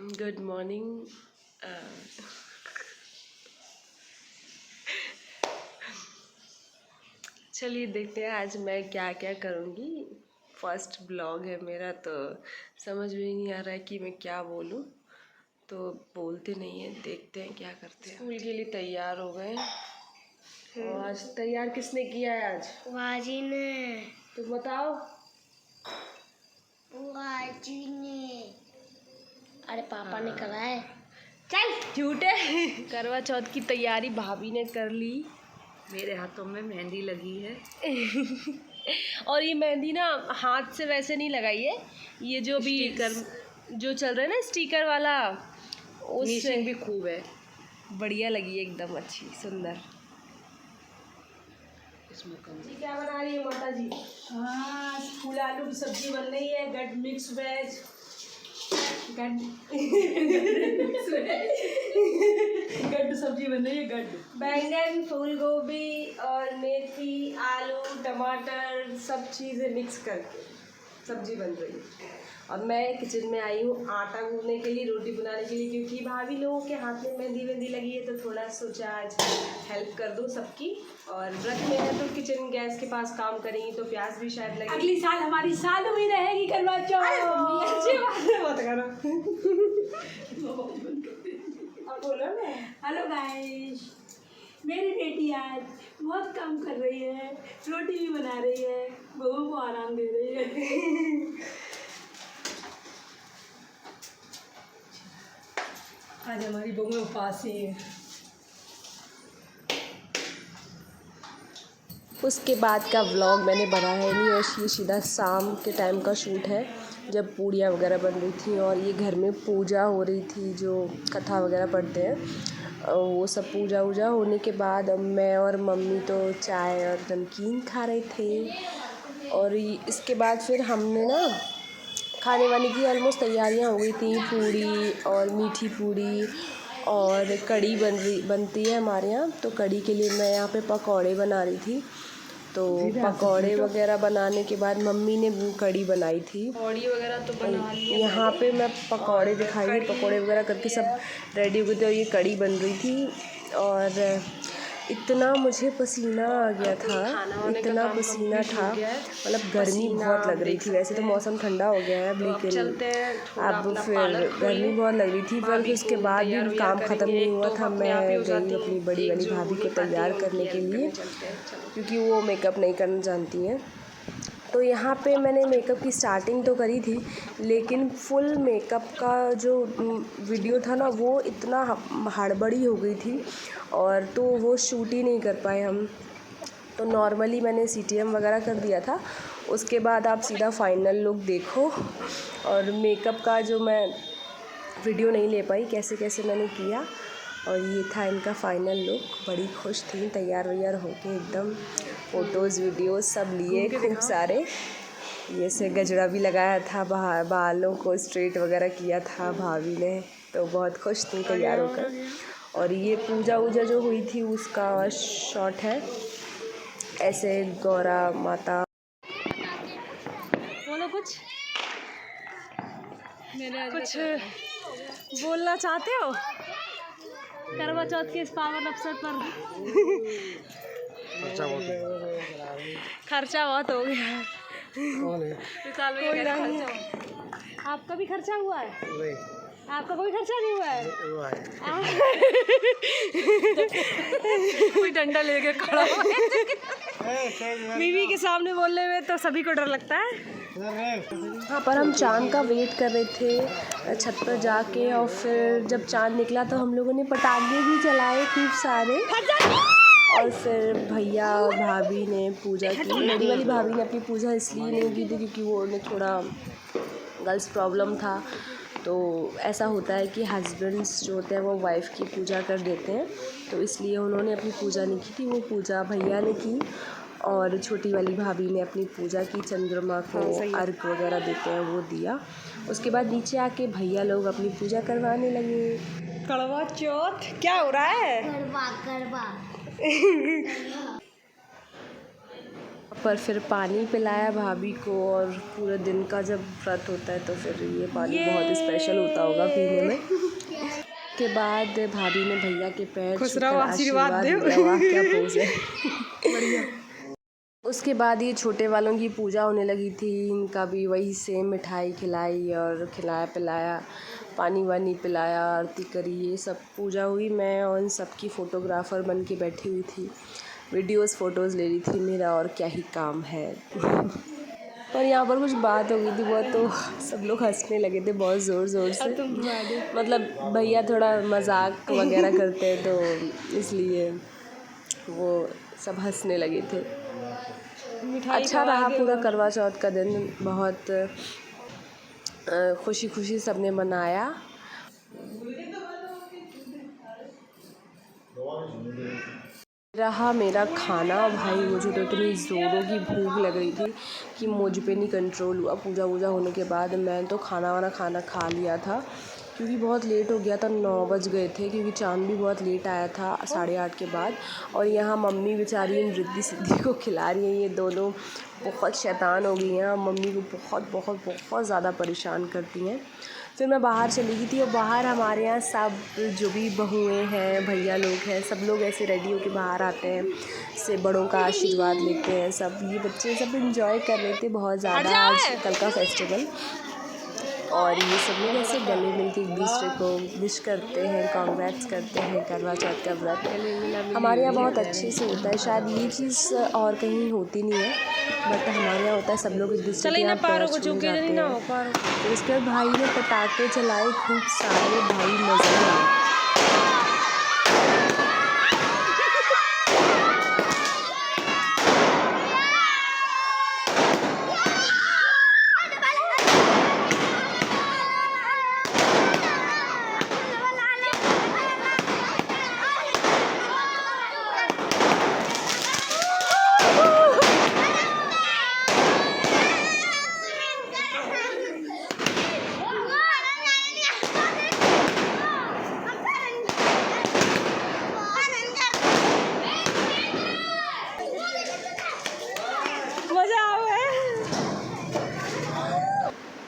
Good morning. चलिए देखते हैं आज मैं क्या क्या करूँगी। फर्स्ट ब्लॉग है मेरा, तो समझ में नहीं आ रहा है कि मैं क्या बोलूँ, तो बोलते नहीं है। देखते हैं क्या करते हैं। स्कूल के लिए तैयार हो गए। और आज तैयार किसने किया है? आज वाजी ने। तो बताओ। वाजी ने। अरे पापा ने कराए। चल झूठे। करवा चौथ की तैयारी भाभी ने कर ली। मेरे हाथों में मेहंदी लगी है। और ये मेहंदी ना हाथ से वैसे नहीं लगाई है, ये जो भी जो चल रहा है ना स्टिकर वाला, उससे भी खूब है। बढ़िया लगी, एकदम अच्छी सुंदर। इसमें कम जी क्या बना रही है माता जी? हाँ, फूल आलू की सब्जी बन रही है। गड मिक्स वेज। गड्ढ सब्जी बन रही है। गड्ढ बैंगन, फूल गोभी और मेथी, आलू, टमाटर सब चीज़ें मिक्स करके सब्जी बन रही है। और मैं किचन में आई हूँ आटा गूंदने के लिए, रोटी बनाने के लिए, क्योंकि भाभी लोगों के हाथ में मेहंदी लगी है, तो थोड़ा सोचा आज हेल्प कर दूँ सबकी। और व्रत में है तो किचन गैस के पास काम करेंगी तो प्यास भी शायद लगे। अगली साल हमारी साल हुई रहेगी करवा चौथ। अच्छी बात है, मत करो। अब बोलो ना। हेलो गाइस, मेरी बेटी आज बहुत काम कर रही है, रोटी भी बना रही है, बहू को आराम दे रही है। आज हमारी बहू उपास ही है। उसके बाद का व्लॉग मैंने बनाया नहीं, और ये सीधा शाम के टाइम का शूट है, जब पूड़ियाँ वगैरह बन रही थी और ये घर में पूजा हो रही थी, जो कथा वगैरह पढ़ते हैं, वो सब पूजा वूजा होने के बाद अब मैं और मम्मी तो चाय और नमकीन खा रहे थे। और इसके बाद फिर हमने ना खाने वाने की ऑलमोस्ट तैयारियां हो गई थी। पूड़ी और मीठी पूड़ी और कढ़ी बनती है हमारे यहाँ, तो कढ़ी के लिए मैं यहाँ पे पकौड़े बना रही थी। तो पकौड़े वगैरह बनाने के बाद मम्मी ने कढ़ी बनाई थी। पकौड़ी वगैरह तो बना ली। यहाँ पे मैं पकौड़े दिखाई दी, पकौड़े वगैरह करके सब रेडी हो गए थे और ये कढ़ी बन रही थी। और इतना मुझे पसीना आ गया था, इतना पसीना था, मतलब गर्मी बहुत लग रही थी। वैसे तो मौसम ठंडा हो गया है, लेकिन अब फिर गर्मी बहुत लग रही थी। पर उसके बाद भी काम ख़त्म नहीं हुआ था। मैं गई अपनी बड़ी वाली भाभी को तैयार करने के लिए, क्योंकि वो मेकअप नहीं करना जानती हैं। तो यहाँ पे मैंने मेकअप की स्टार्टिंग तो करी थी, लेकिन फुल मेकअप का जो वीडियो था ना, वो इतना हड़बड़ी हो गई थी और तो वो शूट ही नहीं कर पाए हम। तो नॉर्मली मैंने CTM वगैरह कर दिया था। उसके बाद आप सीधा फाइनल लुक देखो। और मेकअप का जो मैं वीडियो नहीं ले पाई कैसे कैसे मैंने किया, और ये था इनका फाइनल लुक। बड़ी खुश थी, तैयार वैयार होके एकदम, फ़ोटोज़ वीडियोज़ सब लिए खूब सारे। ये से गजरा भी लगाया था, बालों को स्ट्रेट वगैरह किया था भाभी ने, तो बहुत खुश थी तैयार होकर। और ये पूजा वूजा जो हुई थी उसका शॉट है, ऐसे गौरा माता। बोलो कुछ बोलना चाहते हो करवा चौथ के इस पावन अवसर पर? खर्चा बहुत हो गया। इस साल में आपका भी खर्चा हुआ है? नहीं, आपका कोई खर्चा नहीं हुआ है? कोई डंडा लेके खड़ा हुआ है। बीवी के सामने बोलने में तो सभी को डर लगता है। हाँ, पर हम चाँद का वेट कर रहे थे छत पर जाके, और फिर जब चाँद निकला तो हम लोगों ने पटाखे भी चलाए खूब सारे। और फिर भैया और भाभी ने पूजा की। बड़ी वाली भाभी ने अपनी पूजा इसलिए नहीं की थी क्योंकि वो उन्हें थोड़ा गर्ल्स प्रॉब्लम था। तो ऐसा होता है कि हस्बैंड्स जो होते हैं वो वाइफ़ की पूजा कर देते हैं, तो इसलिए उन्होंने अपनी पूजा नहीं की थी। वो पूजा भैया ने की, और छोटी वाली भाभी ने अपनी पूजा की, चंद्रमा को अर्घ वगैरह देते हैं वो दिया। उसके बाद नीचे आके भैया लोग अपनी पूजा करवाने लगे। करवा चौथ क्या हो रहा है? करवा पर फिर पानी पिलाया भाभी को। और पूरे दिन का जब व्रत होता है तो फिर ये पानी बहुत स्पेशल होता होगा पीने में। के बाद भाभी ने भैया के पैर छूकर आशीर्वाद दिया। वाह क्या पोज है, बढ़िया। उसके बाद ये छोटे वालों की पूजा होने लगी थी। इनका भी वही सेम मिठाई खिलाई और खिलाया पिलाया, पानी वानी पिलाया, आरती करी, ये सब पूजा हुई। मैं और इन सब की फ़ोटोग्राफ़र बन के बैठी हुई थी, वीडियोस फ़ोटोज़ ले रही थी। मेरा और क्या ही काम है। और यहाँ पर कुछ बात हो गई थी बहुत, तो सब लोग हंसने लगे थे बहुत ज़ोर ज़ोर से। मतलब भैया थोड़ा मजाक वगैरह करते हैं तो इसलिए वो सब हंसने लगे थे। अच्छा रहा पूरा करवा चौथ का दिन, बहुत खुशी खुशी सबने मनाया। रहा मेरा खाना। भाई मुझे तो इतनी ज़ोरों की भूख लग रही थी कि मुझ पे नहीं कंट्रोल हुआ। पूजा वूजा होने के बाद मैं तो खाना खा लिया था, क्योंकि बहुत लेट हो गया था, 9 बज गए थे, क्योंकि चाँद भी बहुत लेट आया था 8:30 के बाद। और यहाँ मम्मी बेचारी इन रिद्धि सिद्धि को खिला रही हैं। ये दोनों बहुत शैतान हो गई हैं, मम्मी को बहुत ज़्यादा परेशान करती हैं। फिर मैं बाहर चली गई थी और बाहर हमारे यहाँ सब जो भी बहुएँ हैं, भैया लोग हैं, सब लोग ऐसे रेडी होकर बाहर आते हैं, से बड़ों का आशीर्वाद लेते हैं। सब ये बच्चे सब एंजॉय कर रहे थे बहुत ज़्यादा आज कल का फेस्टिवल। और ये सब लोग ऐसे गले मिल के एक दूसरे को विश करते हैं, कॉन्ग्रेट्स करते हैं करवा चौथ का व्रत। हमारे यहाँ बहुत अच्छे से होता है, शायद ये चीज़ और कहीं होती नहीं है, बट हमारे यहाँ होता है। सब लोग एक दूसरे के यहाँ पैर छूने जाते हैं। तो उसके बाद भाई ने पटाखे चलाए खूब सारे, भाई मज़ा आया।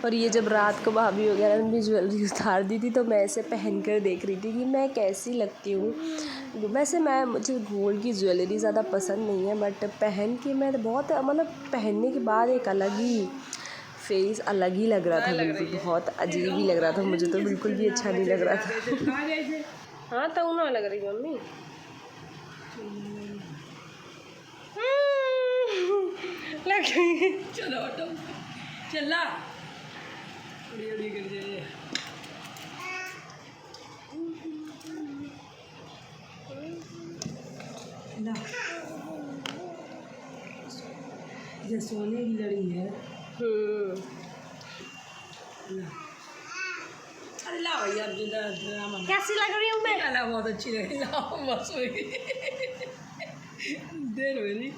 और ये जब रात को भाभी वगैरह ने भी ज्वेलरी उतार दी थी तो मैं ऐसे पहन कर देख रही थी कि मैं कैसी लगती हूँ। वैसे मुझे गोल्ड की ज्वेलरी ज़्यादा पसंद नहीं है, बट पहन के मैं बहुत मतलब पहनने के बाद एक अलग ही फेस अलग ही लग रहा था, बिल्कुल बहुत अजीब ही लग रहा था। मुझे तो बिल्कुल भी अच्छा नहीं लग रहा था। हाँ तो उन्हें लग रही मम्मी लग रही। चलो चला ये सोने की लड़ी है। अल्लाह भैया कैसी लग रही हूँ मैं? अल्लाह बहुत अच्छी लग रही है। देर हो गई।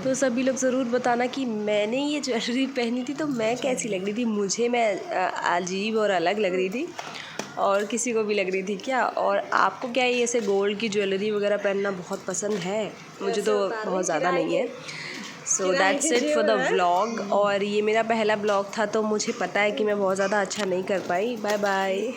तो सभी लोग ज़रूर बताना कि मैंने ये ज्वेलरी पहनी थी तो मैं कैसी लग रही थी। मुझे मैं अजीब और अलग लग रही थी, और किसी को भी लग रही थी क्या? और आपको क्या ये ऐसे गोल्ड की ज्वेलरी वगैरह पहनना बहुत पसंद है? मुझे तो बहुत ज़्यादा नहीं है। So that's it for the vlog. और ये मेरा पहला व्लॉग था तो मुझे पता है कि मैं बहुत ज़्यादा अच्छा नहीं कर पाई। Bye bye.